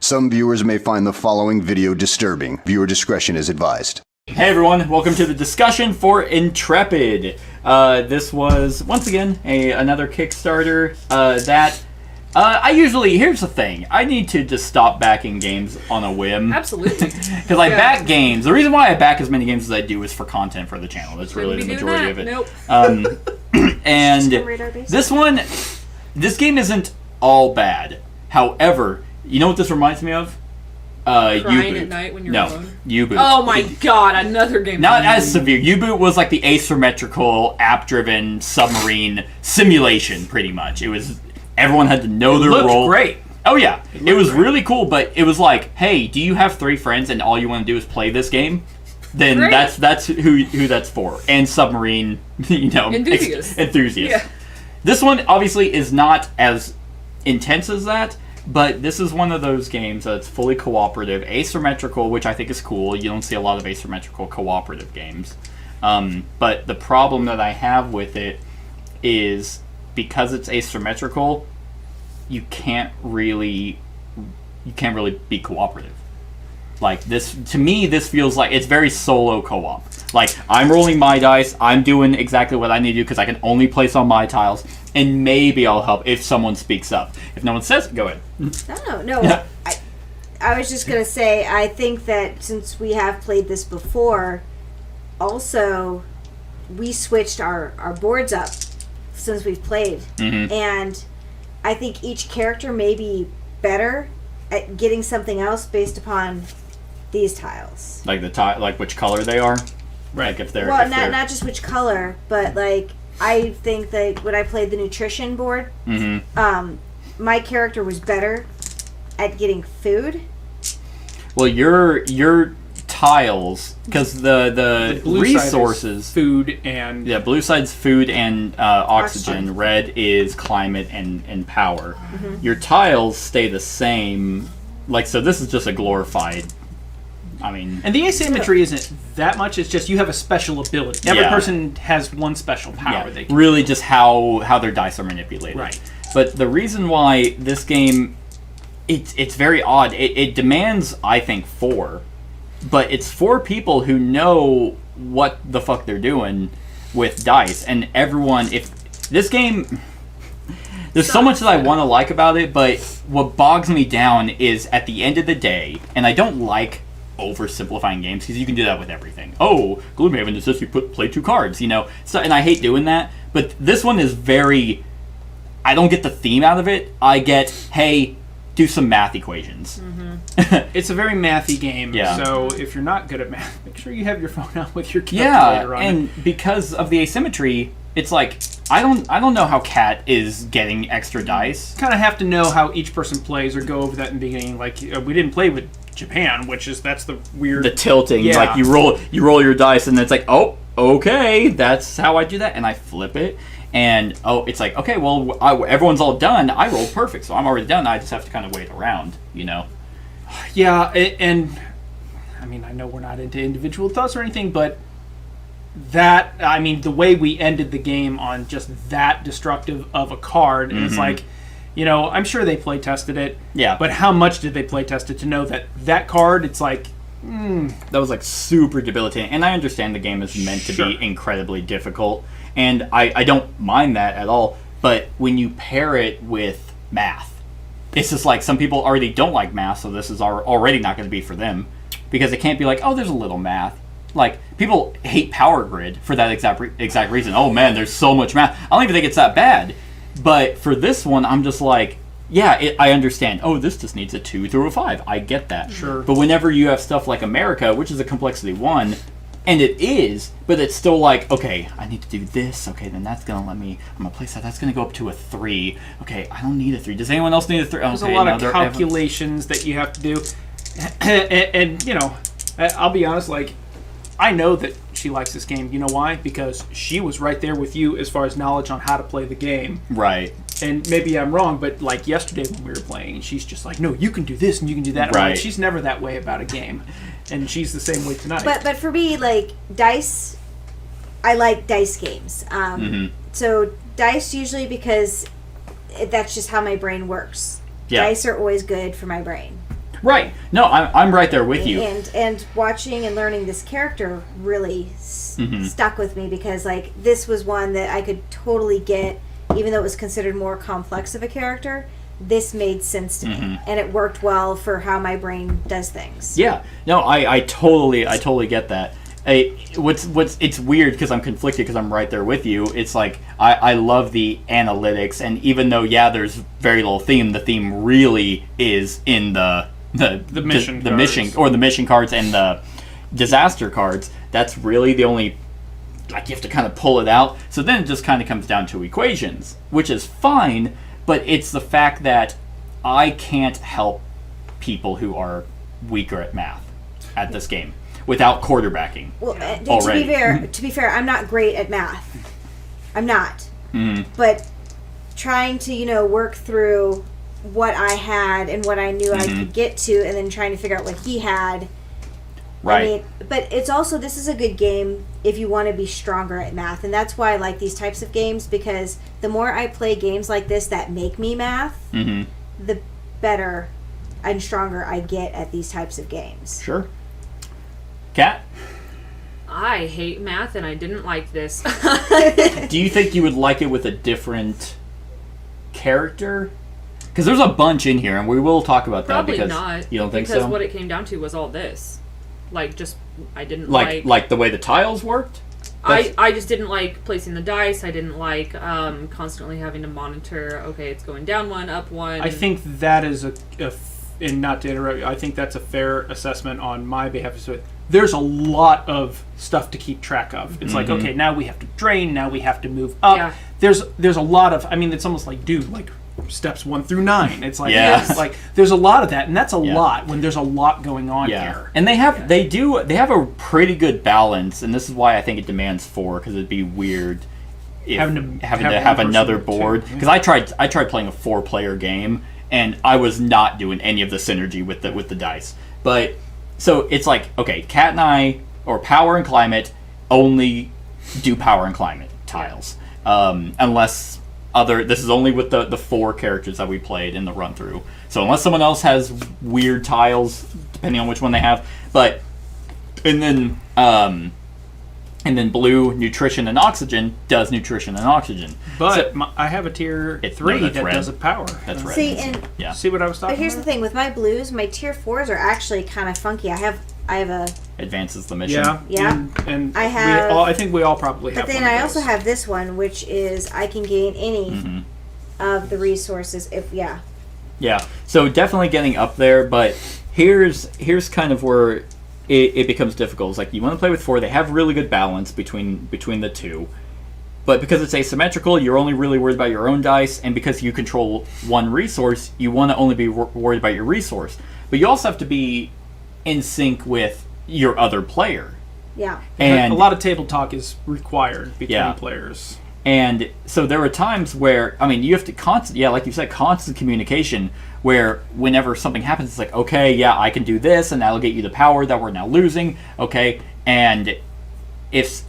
Some viewers may find the following video disturbing. Viewer discretion is advised. Hey everyone, welcome to the discussion for Intrepid. This was, once again, another Kickstarter here's the thing, I need to just stop backing games on a whim. Absolutely. Because I back games. The reason why I back as many games as I do is for content for the channel. That's really the majority of it. Nope. And this game isn't all bad. However, you know what this reminds me of? Crying at night when you're alone? U-Boot. Oh my god, another game. Not as severe. U-Boot was like the asymmetrical, app-driven submarine simulation, pretty much. It was, everyone had to know their role. It looked great. Oh yeah, it was really cool, but it was like, hey, do you have 3 friends and all you want to do is play this game? Then that's who that's for. And submarine, enthusiasts. Yeah. This one obviously is not as intense as that, but this is one of those games that's fully cooperative, asymmetrical, which I think is cool. You don't see a lot of asymmetrical cooperative games. But the problem that I have with it is because it's asymmetrical, you can't really be cooperative. Like this, to me, this feels like it's very solo co-op. Like, I'm rolling my dice, I'm doing exactly what I need to do because I can only place on my tiles, and maybe I'll help if someone speaks up. If no one says, go ahead. No. I was just going to say, I think that since we have played this before, also, we switched our boards up since we've played. Mm-hmm. And I think each character may be better at getting something else based upon these tiles. Like like which color they are? Right. Like if they're... Well, not just which color, but like, I think that when I played the nutrition board, my character was better at getting food. Well, your tiles, because the blue resources... Side is food and... Yeah, blue side's food and oxygen. Red is climate and power. Mm-hmm. Your tiles stay the same. Like, so this is just a glorified... And the asymmetry isn't that much. It's just you have a special ability. Every person has one special power. They can really just how their dice are manipulated. Right. But the reason why this game, it's very odd. It demands, I think, 4. But it's 4 people who know what the fuck they're doing with dice. And everyone, if this game... There's so much that I want to like about it, but what bogs me down is at the end of the day, and I don't like oversimplifying games because you can do that with everything. Oh, Gloomhaven is just you play 2 cards, So, and I hate doing that, but this one is very... I don't get the theme out of it. I get, hey, do some math equations. Mm-hmm. It's a very mathy game. Yeah. So if you're not good at math, make sure you have your phone out with your calculator on and it. Because of the asymmetry, it's like I don't know how Cat is getting extra dice. Kind of have to know how each person plays or go over that in the beginning. Like we didn't play with Japan, that's the weird... The tilting. Yeah. Like you roll your dice and it's like, oh, okay, that's how I do that. And I flip it. And, it's like, okay, well, everyone's all done. I rolled perfect, so I'm already done. I just have to kind of wait around, Yeah, and, I know we're not into individual thoughts or anything, but the way we ended the game on just that destructive of a card, and it's like, I'm sure they play tested it. Yeah. But how much did they play test it to know that card, it's like... That was, like, super debilitating. And I understand the game is meant to be incredibly difficult. And I don't mind that at all. But when you pair it with math, it's just like some people already don't like math, so this is already not going to be for them. Because it can't be like, oh, there's a little math. Like, people hate Power Grid for that exact reason. Oh, man, there's so much math. I don't even think it's that bad. But for this one, I'm just like, yeah, I understand. Oh, this just needs a 2 through a 5. I get that. Sure. But whenever you have stuff like America, which is a complexity 1, and it is, but it's still like, okay, I need to do this. Okay, then that's going to let me... I'm going to place that. That's going to go up to a 3. Okay, I don't need a 3. Does anyone else need a 3? There's a lot of calculations that you have to do. and, I'll be honest, like, I know that she likes this game. You know why? Because she was right there with you as far as knowledge on how to play the game. Right. And maybe I'm wrong, but like yesterday when we were playing, she's just like, no, you can do this and you can do that. Right. Like, she's never that way about a game. And she's the same way tonight. But for me, like, dice, I like dice games. So dice usually because that's just how my brain works. Yeah. Dice are always good for my brain. Right. No, I'm right there with you. And watching and learning this character really stuck with me, because like this was one that I could totally get, even though it was considered more complex of a character. This made sense to me, and it worked well for how my brain does things. Yeah. No, I totally get that. It's weird because I'm conflicted because I'm right there with you. It's like I love the analytics, and even though there's very little theme, the theme really is in the mission cards and the disaster cards. That's really the only, like, you have to kind of pull it out. So then it just kind of comes down to equations, which is fine, but it's the fact that I can't help people who are weaker at math at this game without quarterbacking. Well, to be fair, I'm not great at math. I'm not. But trying to, work through what I had and what I knew I could get to, and then trying to figure out what he had. Right. I mean, but it's also, this is a good game if you want to be stronger at math. And that's why I like these types of games, because the more I play games like this that make me math, the better and stronger I get at these types of games. Sure. Kat? I hate math, and I didn't like this. Do you think you would like it with a different character? Because there's a bunch in here, and we will talk about Probably that. Not. You don't think so? Because what it came down to was all this. Like, just, I didn't like the way the tiles worked? I just didn't like placing the dice. I didn't like constantly having to monitor, okay, it's going down one, up one. I think that is and not to interrupt you, I think that's a fair assessment on my behalf. So there's a lot of stuff to keep track of. It's like, okay, now we have to drain, now we have to move up. Yeah. There's a lot of, I mean, it's almost like, dude, like steps 1 through 9. It's like, Yes. like there's a lot of that, and that's a lot when there's a lot going on here. And they have a pretty good balance, and this is why I think it demands 4, because it'd be weird if having to have another board. Because I tried playing a 4-player game, and I was not doing any of the synergy with the dice. But so it's like, okay, Kat and I, or Power and Climate, only do Power and Climate tiles, unless this is only with the 4 characters that we played in the run through. So unless someone else has weird tiles, depending on which one they have, and then Blue, Nutrition and Oxygen does Nutrition and Oxygen. But I have a tier 3 that does a Power. That's red. See, what I was talking about? But here's the thing with my blues, my tier 4s are actually kind of funky. I have a advances the mission. Yeah. And I think we all probably have. But then I also have this one, which is I can gain any of the resources if Yeah. So definitely getting up there, but here's kind of where it becomes difficult. It's like you want to play with 4. They have really good balance between the two. But because it's asymmetrical, you're only really worried about your own dice, and because you control one resource, you want to only be worried about your resource. But you also have to be in sync with your other player. Yeah. And a lot of table talk is required between players. And so there are times where, I mean, you have to like you said, constant communication, where whenever something happens, it's like, okay, I can do this, and that'll get you the power that we're now losing, okay? And if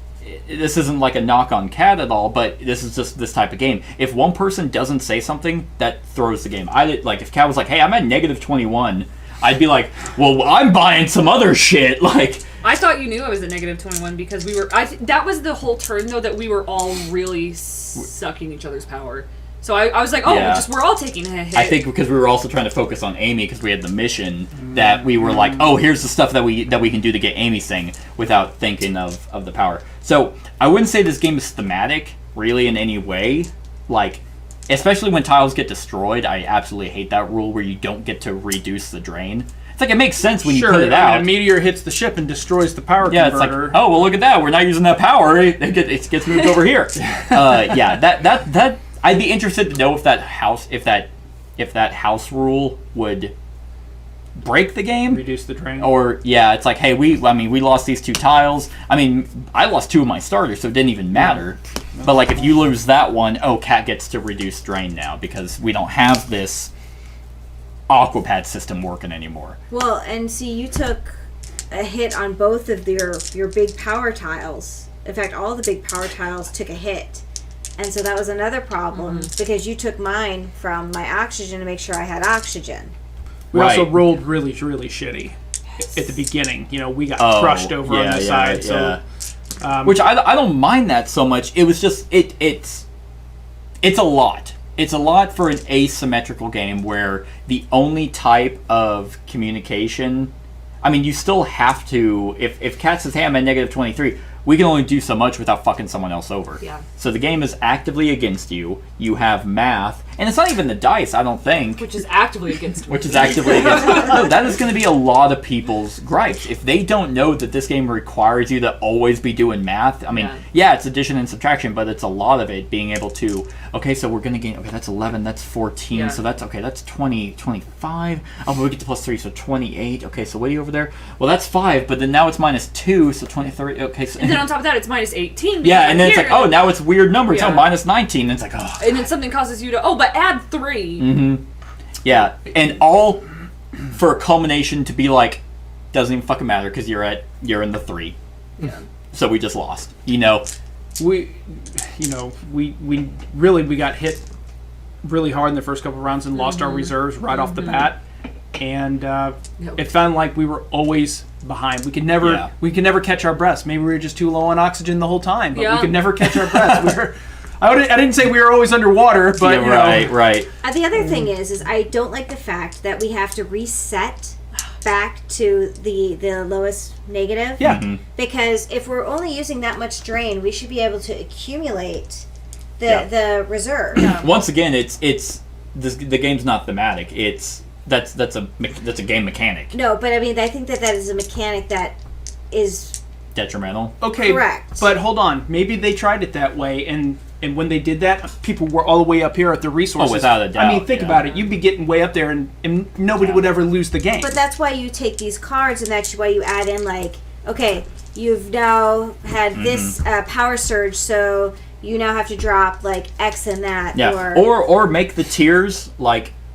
this isn't like a knock on Kat at all, but this is just this type of game. If one person doesn't say something, that throws the game. If Kat was like, hey, I'm at -21, I'd be like, well, I'm buying some other shit, like... I thought you knew I was at -21 because we were... that was the whole turn, though, that we were all really sucking each other's power. So I was like, we're all taking a hit. I think because we were also trying to focus on Amy because we had the mission that we were like, oh, here's the stuff that we can do to get Amy's thing without thinking of the power. So I wouldn't say this game is thematic really in any way. Like, especially when tiles get destroyed, I absolutely hate that rule where you don't get to reduce the drain. It's like it makes sense when you put it out. A meteor hits the ship and destroys the power converter. It's like, oh well, look at that. We're not using that power. It gets moved over here. That I'd be interested to know if that house rule would break the game, reduce the drain, or it's like, hey, we lost these 2 tiles. I mean, I lost 2 of my starters, so it didn't even matter. No. But like, if you lose that one, Kat gets to reduce drain now because we don't have this Aquapad system working anymore. Well, and see, you took a hit on both of your big power tiles. In fact, all the big power tiles took a hit. And so that was another problem because you took mine from my oxygen to make sure I had oxygen. We Right. also rolled really, really shitty at the beginning. We got crushed over on the side. So, which I don't mind that so much. It was just it's a lot. It's a lot for an asymmetrical game where the only type of communication. I mean, you still have to. If Kat says, "Hey, I'm at -23," we can only do so much without fucking someone else over. Yeah. So the game is actively against you. You have math, and it's not even the dice. I don't think. Which is actively against me. Which is actively against. No, that is going to be a lot of people's gripes. If they don't know that this game requires you to always be doing math, I mean, yeah, it's addition and subtraction, but it's a lot of it being able to, okay, so we're going to gain, okay, that's 11, that's 14, Yeah. so that's, okay, that's 20, 25. Oh, we get to +3, so 28. Okay, so what are you over there? Well, that's 5, but then now it's -2, so 23. Okay, so. And then on top of that, it's -18. Yeah, and then it's like, oh, now it's weird numbers. Yeah. Oh, -19. And it's like, oh. And then something causes you to, but add 3. Mm-hmm. Yeah, and all for a culmination to be like, doesn't even fucking matter because you're in the 3. Yeah. So we just lost. we got hit really hard in the first couple rounds and lost our reserves right off the bat, and it found like we were always behind. We could never catch our breaths. Maybe we were just too low on oxygen the whole time, but we could never catch our breaths. I didn't say we were always underwater, but right. The other thing is I don't like the fact that we have to reset back to the lowest negative. Yeah. Mm-hmm. Because if we're only using that much drain, we should be able to accumulate the reserve. Once again, the game's not thematic. That's a game mechanic. No, but I mean I think that is a mechanic that is Detrimental. Okay, correct. but hold on. Maybe they tried it that way, and when they did that, people were all the way up here at the resources. Oh, without a doubt. I mean, think about it. You'd be getting way up there, and nobody would ever lose the game. But that's why you take these cards, and that's why you add in okay, you've now had this power surge, so you now have to drop X and that. Yeah. Or make the tiers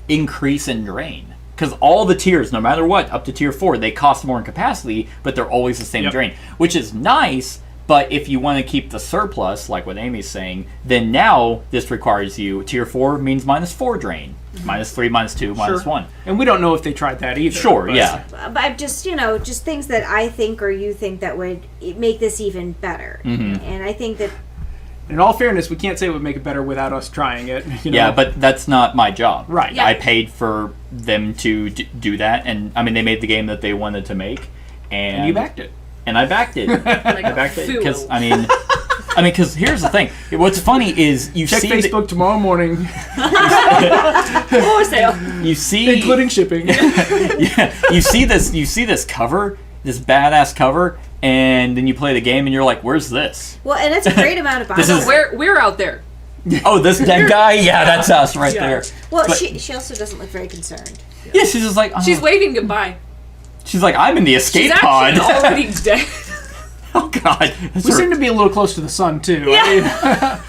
increase in drain. Because all the tiers, no matter what, up to tier 4, they cost more in capacity, but they're always the same drain. Which is nice, but if you want to keep the surplus, like what Amy's saying, then now this requires you, tier 4 means -4 drain. -3, -2, -1. And we don't know if they tried that either. Sure, but yeah. But I'm just, just things that I think or you think that would make this even better. Mm-hmm. And I think that... In all fairness, we can't say it would make it better without us trying it. Yeah, but that's not my job. Right. Yeah. I paid for them to do that, and I mean, they made the game that they wanted to make. And you backed it. And I backed it. I backed it because, fool. I mean, because here's the thing. What's funny is you Check see Facebook tomorrow morning, Oh, sale. you see including shipping. yeah, you see this cover, this badass cover, and then you play the game and you're like, where's this? Well, and it's a great amount of This is- We're out there. Oh, this dead guy? Yeah, that's us right there. Well, But- she also doesn't look very concerned. Yeah, she's just like, oh. She's waving goodbye. She's like, I'm in the escape She's pod. actually already dead. Oh God. That's We her- seem to be a little close to the sun too. Yeah.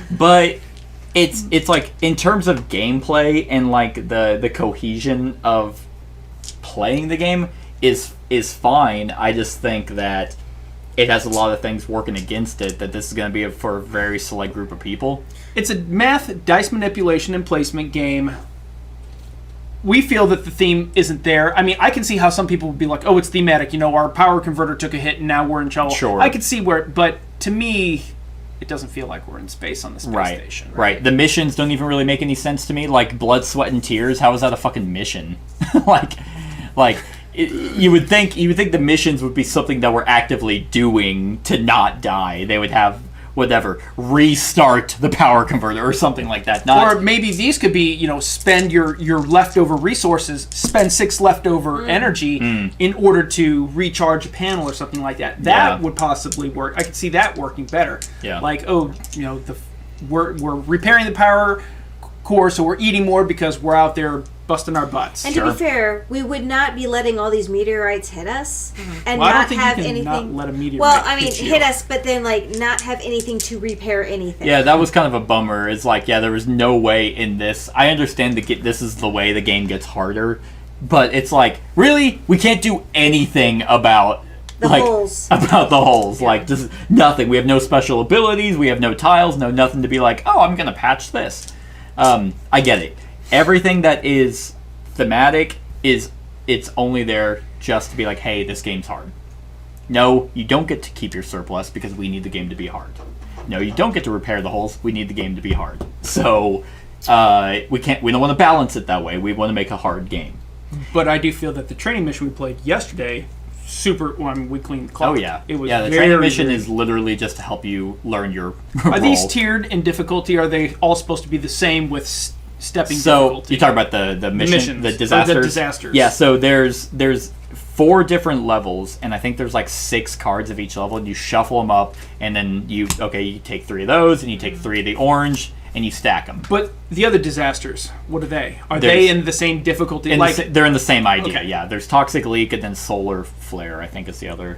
But it's like in terms of gameplay and the cohesion of playing the game is fine. I just think that it has a lot of things working against it, that this is going to be for a very select group of people. It's a math, dice manipulation, and placement game. We feel that the theme isn't there. I mean, I can see how some people would be like, oh, it's thematic. Our power converter took a hit and now we're in trouble. Sure. I could see where, but to me, it doesn't feel like we're in space on the space station. Right. The missions don't even really make any sense to me. Like blood, sweat, and tears. How is that a fucking mission? You would think the missions would be something that we're actively doing to not die. They would have restart the power converter or something like that. Or maybe these could be, spend your leftover resources, spend 6 leftover energy in order to recharge a panel or something like that. That would possibly work. I could see that working better. Yeah. We're repairing the power core, so we're eating more because we're out there busting our butts. And to be fair, we would not be letting all these meteorites hit us and Well, I don't not think have you can anything. not let a meteorite well, I mean, hit you. hit us, but then not have anything to repair anything. Yeah, that was kind of a bummer. It's like, there was no way in this. I understand this is the way the game gets harder, but it's like, really? We can't do anything about The holes. About the holes. Just nothing. We have no special abilities. We have no tiles. No nothing to be like, oh, I'm going to patch this. I get it. Everything that is thematic is it's only there just to be like, hey, this game's hard. No, you don't get to keep your surplus because we need the game to be hard. No, you don't get to repair the holes. We need the game to be hard. So we don't want to balance it that way. We want to make a hard game. But I do feel that the training mission we played yesterday, we cleaned the clock. Oh yeah, it was the training mission is literally just to help you learn your Are role. these tiered in difficulty? Are they all supposed to be the same with stepping difficulty? You talk about the mission, the disasters. The disasters. Yeah, so there's 4 different levels, and I think there's like 6 cards of each level, and you shuffle them up, and then you take 3 of those, and you take 3 of the orange, and you stack them. But the other disasters, what are they? Are they in the same difficulty? They're in the same idea. Okay. Yeah, there's toxic leak, and then solar flare. I think is the other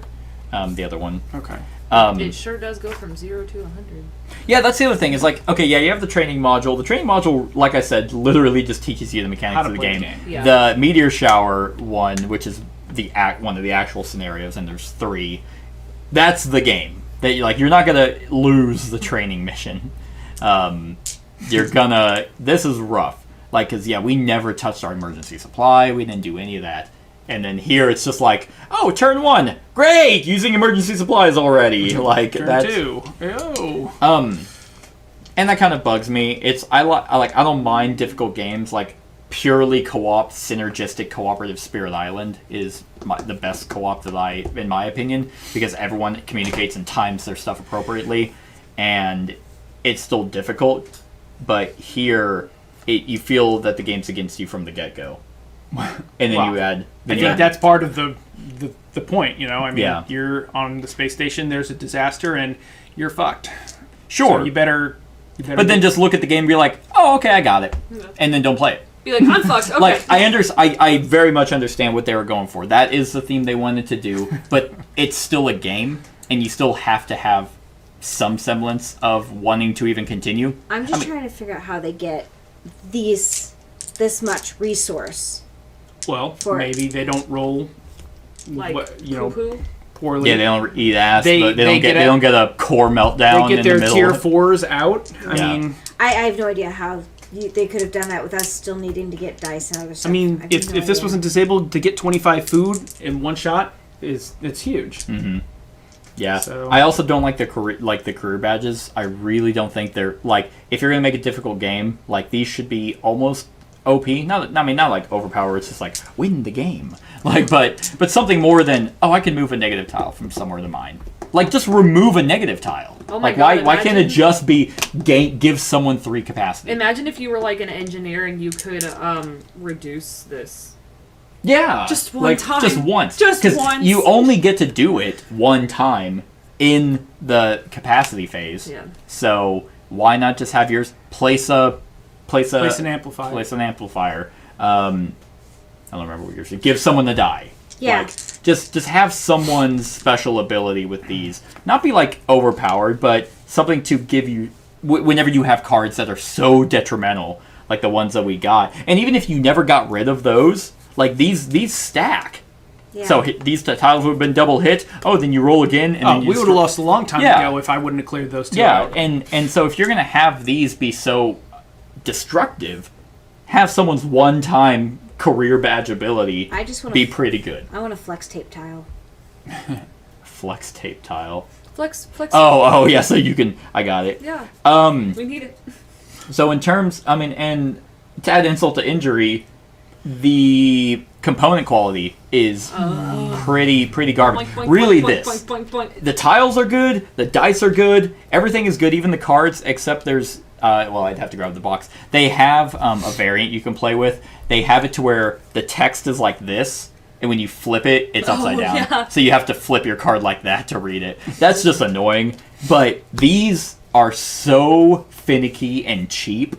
one. Okay. It sure does go from 0 to 100. Yeah, that's the other thing. Is like, okay, yeah, you have the training module. The training module, like I said, literally just teaches you the mechanics of the game. Yeah. The meteor shower one, which is one of the actual scenarios, and there's 3. That's the game. That you're not gonna lose the training mission. This is rough. Like, cause yeah, we never touched our emergency supply. We didn't do any of that. And then here it's just like, oh, turn 1, great, using emergency supplies already. Like Turn 2. Oh. And that kind of bugs me. I don't mind difficult games. Like purely co-op, synergistic, cooperative Spirit Island is the best co-op in my opinion, because everyone communicates and times their stuff appropriately, and it's still difficult. But here, you feel that the game's against you from the get-go. And then you add... I think that's part of the point, you know? I mean, Yeah. You're on the space station, there's a disaster, and you're fucked. Sure. So you better But then just look at the game and be like, oh, okay, I got it. And then don't play it. Be like, I'm fucked. Okay. Like, I very much understand what they were going for. That is the theme they wanted to do, but it's still a game, and you still have to have some semblance of wanting to even continue. I'm just trying to figure out how they get this much resource. Well, maybe they don't roll, like, poo-poo? poorly. Yeah, they don't eat ass, They- but they they don't get a core meltdown They get in their the middle. tier 4s out. Yeah. I mean, I have no idea how they could have done that with us still needing to get dice and other stuff. I mean, have if no this idea. wasn't disabled, to get 25 food in one shot it's huge. Mm-hmm. Yeah, So- I also don't like the career badges. I really don't think they're like, if you're gonna make a difficult game, like these should be almost OP. Not like overpower. It's just like win the game. Like, but something more than, oh, I can move a negative tile from somewhere to mine. Like, just remove a negative tile. Oh my like, God, why can't it imagine- just be give someone 3 capacity? Imagine if you were like an engineer and you could reduce this. Yeah, Just one like, time. Just once. Just 'Cause once. you only get to do it one time in the capacity phase. Yeah. So why not just have yours place an Amplifier. Place an amplifier. I don't remember what you're saying. Give someone the die. Yeah. Like, just have someone's special ability with these. Not be like overpowered, but something to give you whenever you have cards that are so detrimental, like the ones that we got. And even if you never got rid of those, like these stack. Yeah. So these tiles would have been double hit. Oh, then you roll again, and then you we would have lost a long time Yeah. ago if I wouldn't have cleared those 2 Yeah, out. and so if you're gonna have these be so destructive, have someone's one-time career badge ability I just want be to. pretty good. I want a flex tape tile. Flex tape tile. Flex. Oh yeah, so you can. I got it. Yeah. We need it. So in terms, I mean, and to add insult to injury, the component quality is pretty garbage. Boink, boink, Really, boink, this. boink, boink, boink. The tiles are good, the dice are good, everything is good, even the cards, except there's, well, I'd have to grab the box. They have a variant you can play with. They have it to where the text is like this, and when you flip it, it's upside down. yeah. So you have to flip your card like that to read it. That's just annoying. But these are so finicky and cheap.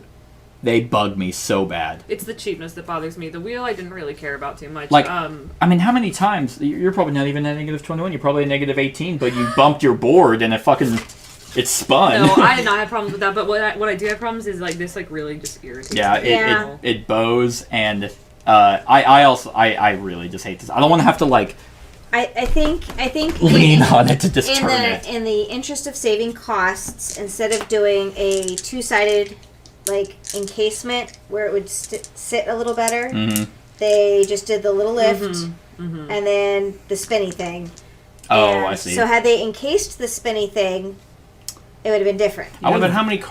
They bug me so bad. It's the cheapness that bothers me. The wheel I didn't really care about too much. Like, I mean, how many times? You're probably not even at negative 21. You're probably at negative 18, but you bumped your board and it spun. no, I did not have problems with that. But what I do have problems is like this, like really just irritates Yeah, me. Yeah. it bows, and I really just hate this. I don't want to have to like I think lean on it to just in turn the it. in the interest of saving costs, instead of doing a 2-sided like encasement where it would sit a little better, Mhm. they just did the little lift and then the spinny thing. Oh, And I see. So had they encased the spinny thing, it would have been different. But how many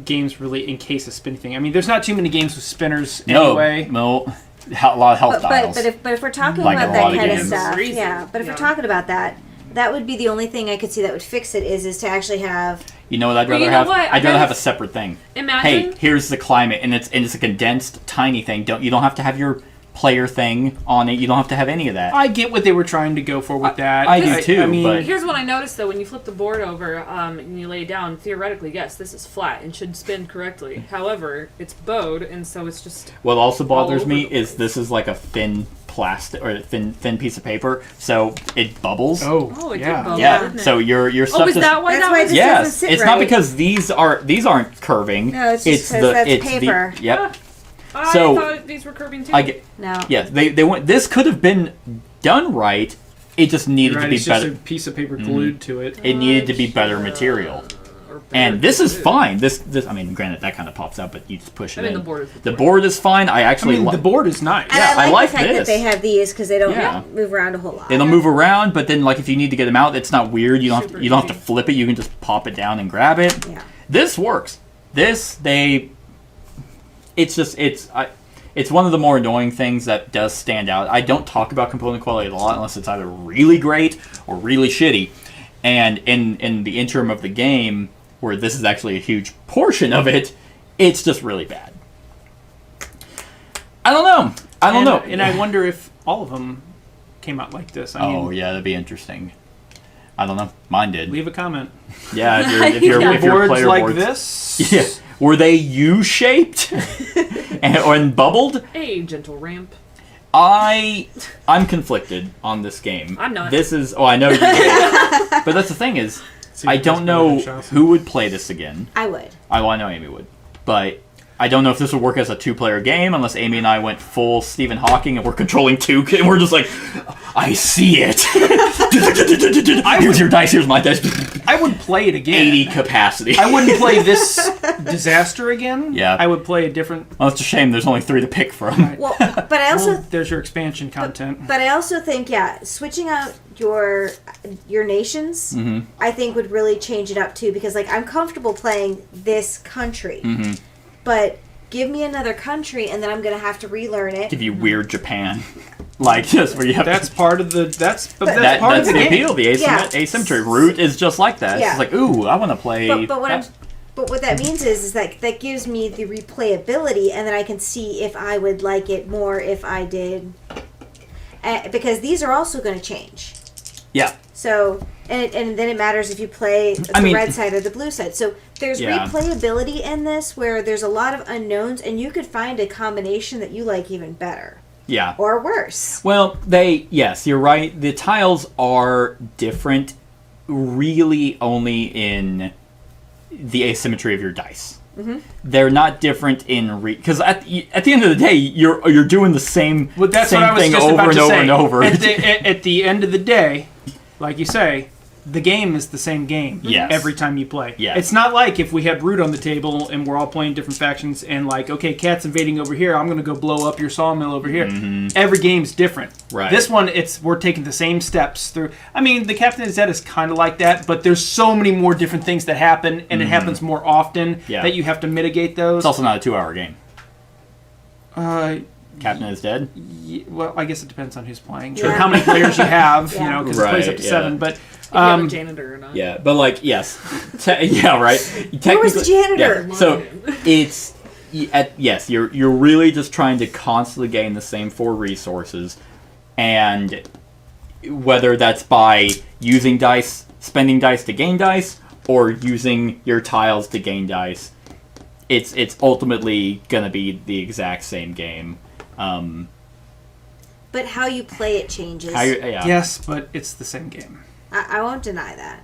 games really encase a spinning thing? I mean, there's not too many games with spinners No, anyway. no. A lot of health dials. But if we're talking Like about a that lot of kind of games. stuff, Reason. yeah. But if Yeah. we're talking about that, that would be the only thing I could see that would fix it is to actually have. You know what I'd Well, rather you know have? what? I'd I'd rather rather have a separate thing. Imagine. Hey, here's the climate, and it's a condensed, tiny thing. You don't have to have your player thing on it. You don't have to have any of that. I get what they were trying to go for with that. I do too, I mean, but- Here's what I noticed though: when you flip the board over and you lay it down, theoretically, yes, this is flat and should spin correctly. However, it's bowed, and so it's just What also bothers over me the is place. this is like a thin plastic or thin piece of paper, so it bubbles. Oh, it yeah. did bubble. yeah. didn't it? So your stuff Oh, is just that why That's that why was? it just yes. doesn't sit It's right. not because these aren't curving. No, it's just 'cause that's paper. Yep. I So- thought these were curving too. I get. No. Yes, they went. This could have been done right. It just needed Right, to be it's just better. a piece of paper glued to it. It needed to be better material. Or better And this is too. fine. This I mean, granted that kind of pops out, but you just push it I mean, in. the board is The board is fine. I I actually mean, the board is nice. And Yeah, I I like like the fact this. that they have these because they don't Yeah. move around a whole lot. They don't move around, but then like if you need to get them out, it's not weird. You don't Super you don't have to easy. flip it. You can just pop it down and grab it. Yeah. This works. It's one of the more annoying things that does stand out. I don't talk about component quality a lot unless it's either really great or really shitty. And in the interim of the game, where this is actually a huge portion of it, it's just really bad. I don't know. And I wonder if all of them came out like this. I mean, Oh yeah, that'd be interesting. I don't know. Mine did. leave a comment. Yeah, if your Boards player like boards, this? yeah, were they U-shaped and bubbled? a gentle ramp. I'm conflicted on this game. I'm not. This is I know you are. But that's the thing is, See I if don't that's better than know Chelsea. who would play this again. I would. I know Amy would, but I don't know if this would work as a two-player game unless Amy and I went full Stephen Hawking and we're controlling two, and we're just like, I see it. Here's your dice. Here's my dice. I would play it again. 80 capacity. I wouldn't play this disaster again. Yeah. I would play a different. Well, it's a shame. There's only 3 to pick from. Well, but I also Well, there's your expansion content. But I also think, switching out your nations, I think would really change it up too. Because like I'm comfortable playing this country, but give me another country, and then I'm gonna have to relearn it. Give you weird Japan, like just where you have That's to. part of the. That's part That's of the the game. appeal. The Yeah. asymmetry root is just like that. Yeah. It's like, ooh, I want to play. But what that means is that gives me the replayability, and then I can see if I would like it more if I did, because these are also going to change. Yeah. So and then it matters if you play the red side or the blue side. So there's Yeah. replayability in this where there's a lot of unknowns, and you could find a combination that you like even better Yeah. or worse. Well, yes, you're right. The tiles are different, really only in the asymmetry of your dice. They're not different in because at the end of the day, you're doing the same But that's same what I was thing just over about and to over say. and over. At the end of the day, like you say, the game is the same game Yes. every time you play. Yes. It's not like if we had Root on the table and we're all playing different factions and like, okay, Cat's invading over here, I'm going to go blow up your sawmill over here. Every game's different. Right. This one, we're taking the same steps through. I mean, the Captain Z is kind of like that, but there's so many more different things that happen, and it happens more often Yeah. that you have to mitigate those. It's also not a 2-hour game. Uh, Captain is dead. well, I guess it depends on who's playing. Yeah. And how many players you have, you Yeah. know, because it plays up Right, to yeah. 7. But If you have a janitor or not. Yeah, but like yes, yeah, right. Where was the janitor? Yeah. So it's yes, you're really just trying to constantly gain the same 4 resources, and whether that's by using dice, spending dice to gain dice, or using your tiles to gain dice, it's ultimately gonna be the exact same game. But how you play it changes. Yeah. yes, but it's the same game. I won't deny that.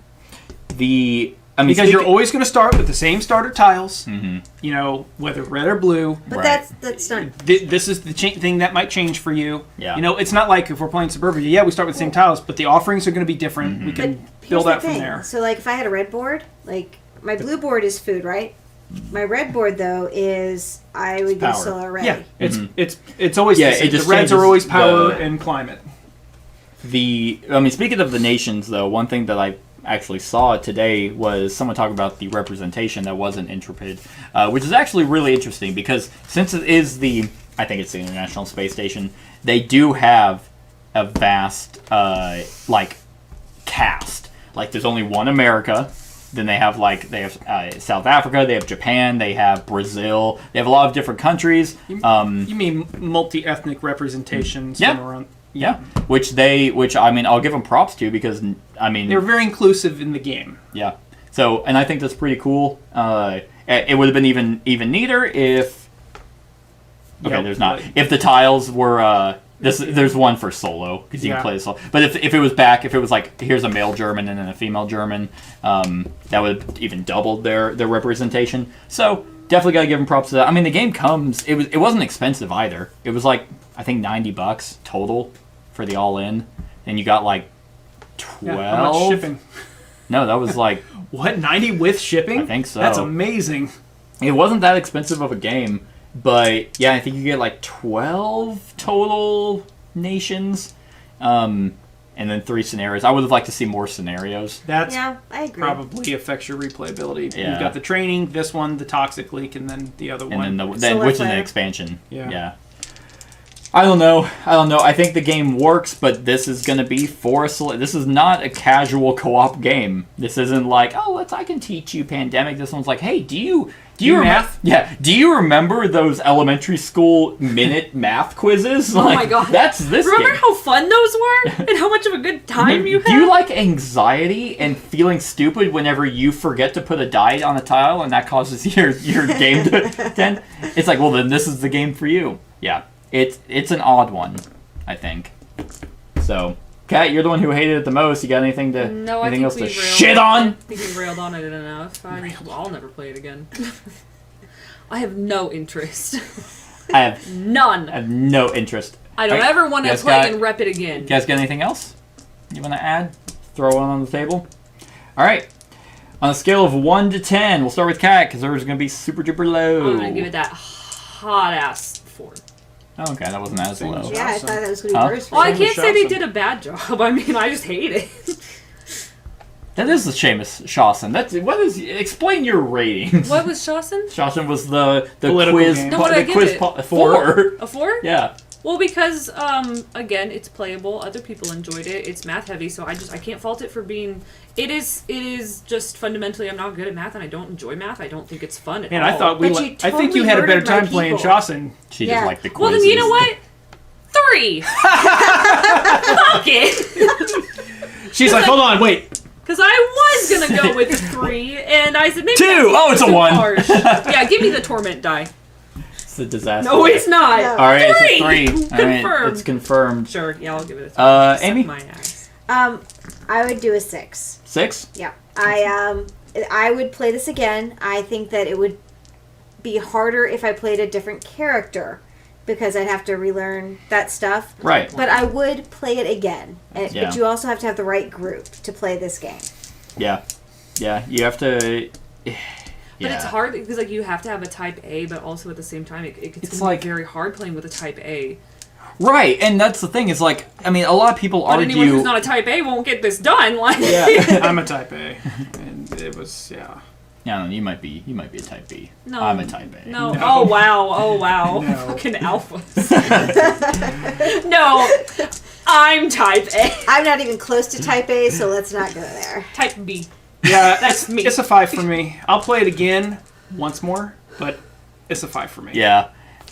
Because you're always going to start with the same starter tiles, you know, whether red or blue. But Right. that's not. This is the thing that might change for you. Yeah. You know, it's not like if we're playing Suburbia, yeah, we start with the same tiles, but the offerings are going to be different. We But can here's build the out from thing. there. So like if I had a red board, like my blue board is food, right? My red board though is I would go power. solar ray. Yeah, it's always Yeah, the same. it just The reds are changes always power the- and climate. Speaking of the nations, though, one thing that I actually saw today was someone talk about the representation that wasn't Intrepid, which is actually really interesting because since it is I think it's the International Space Station, they do have a vast, cast. Like, there's only one America. Then they have South Africa, they have Japan, they have Brazil, they have a lot of different countries. You mean multi-ethnic representations? Yeah. from around, Yeah, which I mean, I'll give them props to because I mean they're very inclusive in the game. yeah. So, and I think that's pretty cool. It would have been even neater if there's not if the tiles were there's one for solo because you can play the solo. But if it was like here's a male German and then a female German, that would have even doubled their representation. So definitely gotta give them props to that. I mean, the game it wasn't expensive either. It was like I think $90 total for the all-in, and you got like 12. Yeah, how much shipping? No, that was like What, 90 with shipping? I think so. That's amazing. It wasn't that expensive of a game, but yeah, I think you get like 12 total nations, and then 3 scenarios. I would have liked to see more scenarios. That's Yeah, I agree. probably affects your replayability. Yeah. You've got the training, this one, the toxic leak, and then the other one. And then Solar which is an flare. expansion. Yeah. I don't know. I think the game works, but this is going to be this is not a casual co-op game. This isn't like, I can teach you Pandemic. This one's like, hey, do you math? Yeah. Do you remember those elementary school minute math quizzes? Oh my God. That's this Remember game. how fun those were? And how much of a good time you had? Do you like anxiety and feeling stupid whenever you forget to put a die on a tile and that causes your game to end? It's like, well, then this is the game for you. Yeah. It's an odd one, I think. So, Kat, you're the one who hated it the most. You got anything else to shit on? I think we railed on it enough. I'll never play it again. I have no interest. I have None. no interest. I don't ever want to play and rep it again. You guys got anything else you want to add? Throw one on the table? All right. On a scale of 1 to 10, we'll start with Kat because hers is going to be super duper low. I'm going to give it that hot ass 4. Oh, okay, that wasn't as Same low. as Yeah, I Awesome. thought that was going to be Huh? worse. For Well, I you. can't say they Shawson. did a bad job. I mean, I just hate it. That is the Seamus Shawson. Explain your ratings. What was Shawson? Shawson was the Political quiz. game. No, what did I the give quiz it? po- 4? A 4? Yeah. Well, because again, it's playable. Other people enjoyed it. It's math heavy, so I can't fault it for being. It is just fundamentally I'm not good at math and I don't enjoy math. I don't think it's fun at Man, all. I thought But you I think you totally had a better murdered my time playing people. Shawson. She Yeah. just liked the quizzes. Well, then you know what? 3. Fuck it. She's like, hold on, wait. Because I was gonna go with 3, and I said maybe 2. that's Oh, it's a too 1. harsh. Yeah, give me the torment die. It's a disaster. No, it's not. No. All right, it's a 3. 3. All right, Confirmed. it's confirmed. Sure. Yeah, I'll give it a 3. Suck Amy? my ass. I would do a 6. 6. Yeah. I would play this again. I think that it would be harder if I played a different character because I'd have to relearn that stuff. Right. But I would play it again. Yeah. But you also have to have the right group to play this game. Yeah. Yeah. You have to. But it's hard because like you have to have a type A, but also at the same time it's It's gonna like- be very hard playing with a type A. Right, and that's the thing. Is like, I mean, a lot of people But anyone argue. who's not a type A won't get this done. Like, Yeah. I'm a type A. And it was, yeah. Yeah, you might be a type B. No. I'm a type A. no. No. Oh wow. Oh wow. No. Fucking alphas. No, I'm type A. I'm not even close to type A, so let's not go there. Type B. Yeah, That's me. It's a 5 for me. I'll play it again once more, but it's a 5 for me. Yeah.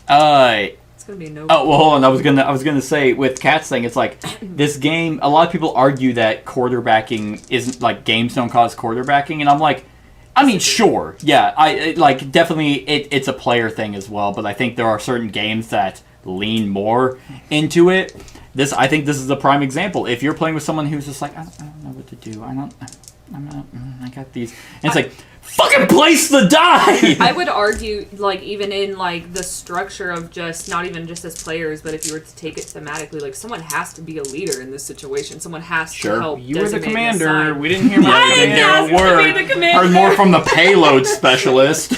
It's gonna be a no. Oh well, hold on. I was gonna say with Kat's thing, it's like this game. A lot of people argue that quarterbacking isn't like games don't cause quarterbacking, and I'm like, I mean, sure, yeah, like definitely it's a player thing as well. But I think there are certain games that lean more into it. I think this is a prime example. If you're playing with someone who's just like, I don't know what to do. I got these. And it's like fucking place the die. I would argue, like, even in, like, the structure of just, not even just as players, but if you were to take it thematically, like, someone has to be a leader in this situation. Someone has to help You were the designate commander. side. We didn't hear much. I didn't didn't hear a ask word. to be the commander. Heard more from the payload specialist.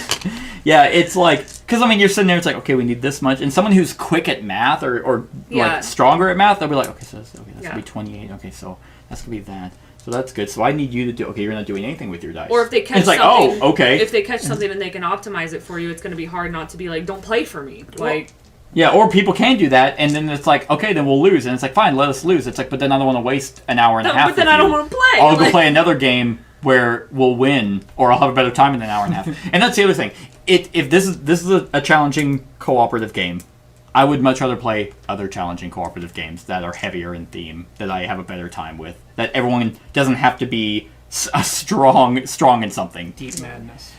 Yeah, it's like, because I mean, you're sitting there, it's like, okay, we need this much, and someone who's quick at math or Yeah. like stronger at math, they'll be like, okay, so that's Yeah. gonna be 28. Okay, so that's gonna be that. So that's good. So I need you to do. Okay, you're not doing anything with your dice. Or if they catch it's like, something, oh, okay. if they catch something and they can optimize it for you, it's going to be hard not to be like, don't play for me. Like, Yeah, or people can do that, and then it's like, okay, then we'll lose, and it's like, fine, let us lose. It's like, but then I don't want to waste an hour and a half. but then with I don't you. want to play. I'll go Like- play another game where we'll win, or I'll have a better time in an hour and a half. And that's the other thing. If this is a challenging cooperative game, I would much rather play other challenging cooperative games that are heavier in theme, that I have a better time with, that everyone doesn't have to be strong in something. Deep Madness.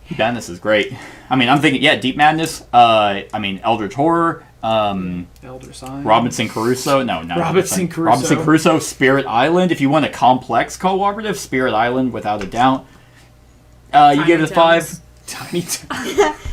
Deep Madness is great. I mean, I'm thinking, yeah, Deep Madness. I mean, Eldritch Horror. Elder Sign. Robinson Crusoe. No, not Robinson Crusoe. Robinson Crusoe. Spirit Island. If you want a complex cooperative, Spirit Island, without a doubt. You give it a 5. Tiny Town.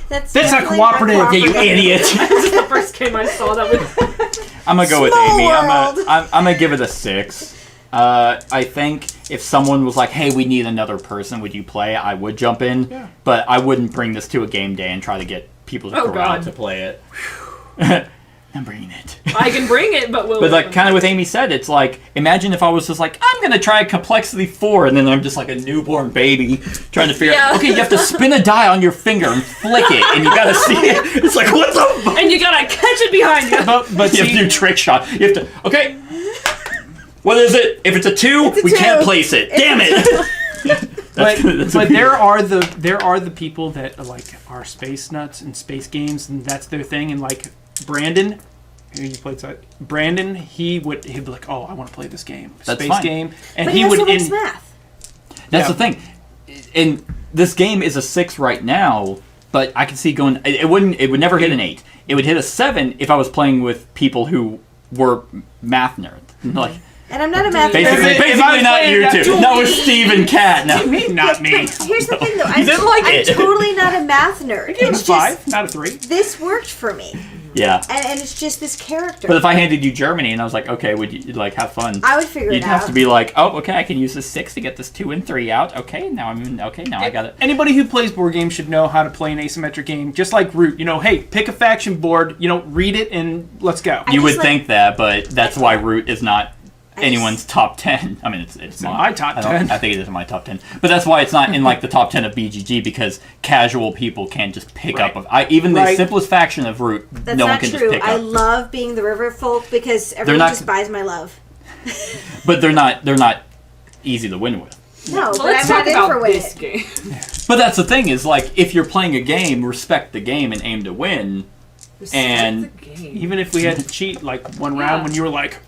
That's That's a definitely not cooperative. Yeah, you idiot. This is the first game I saw that was. I'm gonna go with Small Amy. world. I'm gonna give it a 6. I think if someone was like, "Hey, we need another person. Would you play?" I would jump in, Yeah. but I wouldn't bring this to a game day and try to get people to Oh, corral God. to play it. I'm bringing it. I can bring it, but will. But like, kind of what Amy said, it's like, imagine if I was just like, I'm gonna try complexity 4, and then I'm just like a newborn baby trying to figure out. Yeah. Okay, you have to spin a die on your finger and flick it, and you gotta see it. It's like, what the fuck? And you gotta catch it behind you. But You have to do trick shot. You have to. Okay. What is it? If it's a 2, It's a we 2. can't place it. Damn it. But, that's but a- there are the people that are space nuts and space games, and that's their thing. And like Brandon, who you played side, Brandon, he'd be like, oh, I want to play this game, That's space fine. game, and But he also would likes math. That's Yeah. the thing. And this game is a 6 right now, but I can see going. It would never hit an 8. It would hit a 7 if I was playing with people who were math nerds. Like And I'm not a math basically, nerd. If I was not playing you that two. too. That was Steve and Kat. No. not me. Here's the thing, though. I'm, didn't like I'm it. totally not a math nerd. Give him a It's 5, just not a 3. this worked for me, Yeah. and it's just this character. But if I handed you Germany and I was like, okay, would you like have fun? I would figure You'd it have out. to be like, oh, okay, I can use this 6 to get this 2 and 3 out. Okay, now I got it. Anybody who plays board games should know how to play an asymmetric game, just like Root. Hey, pick a faction board, read it, and let's go. You would just like- think that, but that's why Root is not anyone's top 10. I mean, it's in my top 10. I think it is in my top 10. But that's why it's not in like the top 10 of BGG, because casual people can't just pick Right. up. Even the Right. simplest faction of Root, That's no one not can true. just pick I up. love being the river folk because everyone not- just buys my love. But they're not easy to win with. No, Well, but let's I'm talk not in for about this winning. game. But that's the thing is, like, if you're playing a game, respect the game and aim to win. And- Respect the game. Even if we had to cheat, like one Yeah. round when you were like,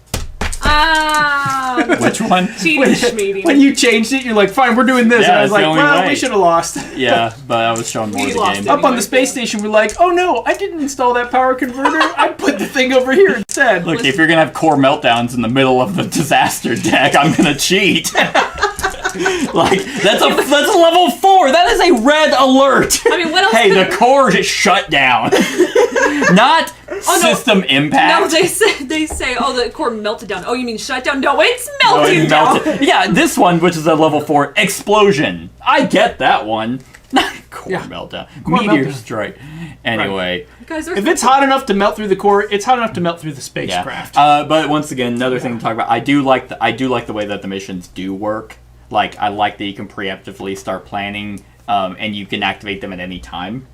Which one? Cheating schmeating. when you changed it, you're like, fine, we're doing this. Yeah, and I was it's the like, only well, way. we should have lost. Yeah, but I was showing more We of the lost game. it. Up on the Anyway, space station, we're like, oh no, I didn't install that power converter. I put the thing over here instead. Look, if you're gonna have core meltdowns in the middle of the disaster deck, I'm gonna cheat. Like that's a level 4. That is a red alert. I mean, what else? Hey, could- the core is shut down. Not no. system impact. No, they say, oh, the core melted down. Oh, you mean shut down? No, it's Oh, melting it down. melted. Yeah, this one, which is a level 4, explosion. I get that one. Core Yeah. meltdown. Core Meteor meltdown. strike. Anyway. You guys are If it's hot enough to melt through the core, it's hot enough to melt through the spacecraft. But once again, another thing to talk about. I do like the way that the missions do work. Like, I like that you can preemptively start planning, and you can activate them at any time.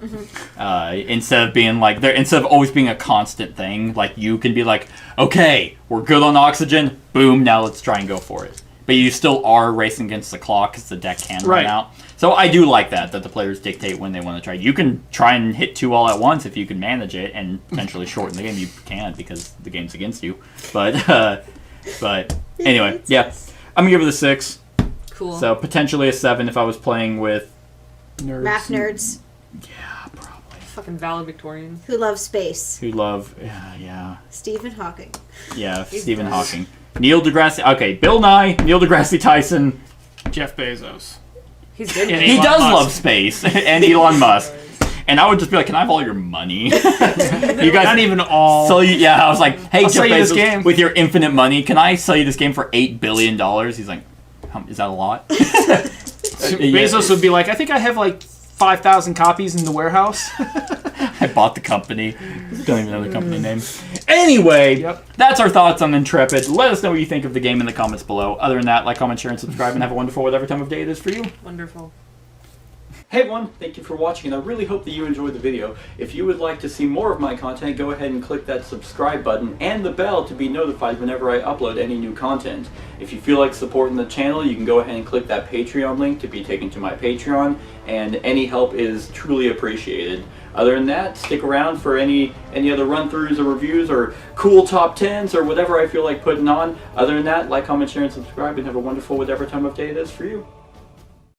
Instead of being like instead of always being a constant thing. Like, you can be like, okay, we're good on oxygen. Boom, now let's try and go for it. But you still are racing against the clock because the deck can Right. run out. So I do like that the players dictate when they want to try. You can try and hit 2 all at once if you can manage it, and potentially shorten the game. You can because the game's against you. But anyway, yeah, I'm gonna give it a 6. cool. So potentially a 7 if I was playing with. Nerds. Math nerds Yeah, probably. Fucking valedictorians. who love space. Who love? Stephen Hawking. Stephen Hawking, Neil deGrasse. Okay, Bill Nye, Neil deGrasse Tyson. Jeff Bezos. He's good. Yeah, with He it. Elon does Musk. love space and Elon Musk. And I would just be like, can I have all your money? You guys Not even all. sell you, yeah, I was like, hey, I'll sell Jeff you this Bezos, game. with your infinite money, can I sell you this game for $8 billion? He's like, is that a lot? Bezos would be like, I think I have like 5,000 copies in the warehouse. I bought the company. Don't even know the company name. Anyway, Yep. that's our thoughts on Intrepid. Let us know what you think of the game in the comments below. Other than that, like, comment, share, and subscribe, and have a wonderful whatever time of day it is for you. Wonderful. Hey everyone, thank you for watching, and I really hope that you enjoyed the video. If you would like to see more of my content, go ahead and click that subscribe button and the bell to be notified whenever I upload any new content. If you feel like supporting the channel, you can go ahead and click that Patreon link to be taken to my Patreon, and any help is truly appreciated. Other than that, stick around for any other run-throughs or reviews or cool top 10s or whatever I feel like putting on. Other than that, like, comment, share, and subscribe, and have a wonderful whatever time of day it is for you.